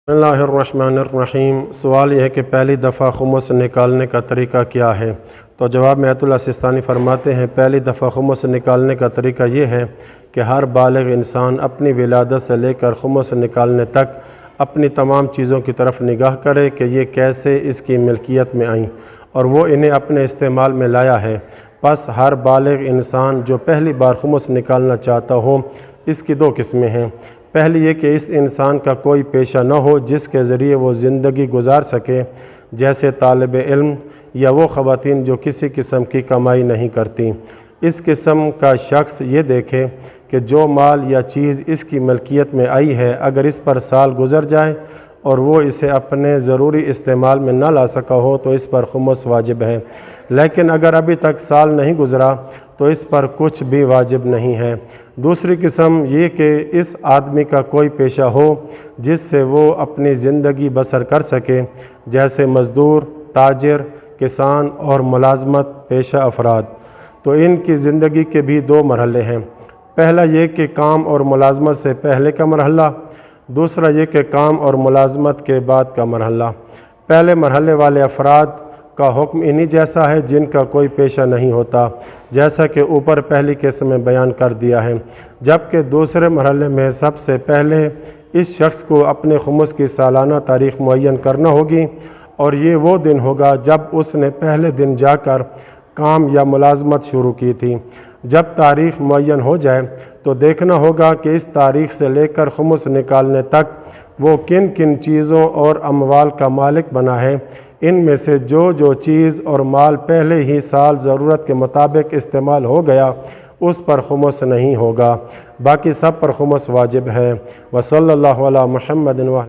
بسم اللہ الرحمن الرحیم۔ سوال یہ ہے کہ پہلی دفعہ خمس نکالنے کا طریقہ کیا ہے؟ تو جواب میں آیت اللہ سستانی فرماتے ہیں پہلی دفعہ خمس نکالنے کا طریقہ یہ ہے کہ ہر بالغ انسان اپنی ولادت سے لے کر خمس نکالنے تک اپنی تمام چیزوں کی طرف نگاہ کرے کہ یہ کیسے اس کی ملکیت میں آئیں اور وہ انہیں اپنے استعمال میں لایا ہے۔ پس ہر بالغ انسان جو پہلی بار خمس نکالنا چاہتا ہو، اس کی دو قسمیں ہیں۔ پہلی یہ کہ اس انسان کا کوئی پیشہ نہ ہو جس کے ذریعے وہ زندگی گزار سکے، جیسے طالب علم یا وہ خواتین جو کسی قسم کی کمائی نہیں کرتی۔ اس قسم کا شخص یہ دیکھے کہ جو مال یا چیز اس کی ملکیت میں آئی ہے، اگر اس پر سال گزر جائے اور وہ اسے اپنے ضروری استعمال میں نہ لا سکا ہو تو اس پر خمس واجب ہے، لیکن اگر ابھی تک سال نہیں گزرا تو اس پر کچھ بھی واجب نہیں ہے۔ دوسری قسم یہ کہ اس آدمی کا کوئی پیشہ ہو جس سے وہ اپنی زندگی بسر کر سکے، جیسے مزدور، تاجر، کسان اور ملازمت پیشہ افراد، تو ان کی زندگی کے بھی دو مرحلے ہیں۔ پہلا یہ کہ کام اور ملازمت سے پہلے کا مرحلہ، دوسرا یہ کہ کام اور ملازمت کے بعد کا مرحلہ۔ پہلے مرحلے والے افراد کا حکم انہی جیسا ہے جن کا کوئی پیشہ نہیں ہوتا، جیسا کہ اوپر پہلی قسم میں بیان کر دیا ہے، جبکہ دوسرے مرحلے میں سب سے پہلے اس شخص کو اپنے خمس کی سالانہ تاریخ معین کرنا ہوگی، اور یہ وہ دن ہوگا جب اس نے پہلے دن جا کر کام یا ملازمت شروع کی تھی۔ جب تاریخ معین ہو جائے تو دیکھنا ہوگا کہ اس تاریخ سے لے کر خمس نکالنے تک وہ کن کن چیزوں اور اموال کا مالک بنا ہے۔ ان میں سے جو چیز اور مال پہلے ہی سال ضرورت کے مطابق استعمال ہو گیا اس پر خمس نہیں ہوگا، باقی سب پر خمس واجب ہے۔ وصلی اللہ علی محمد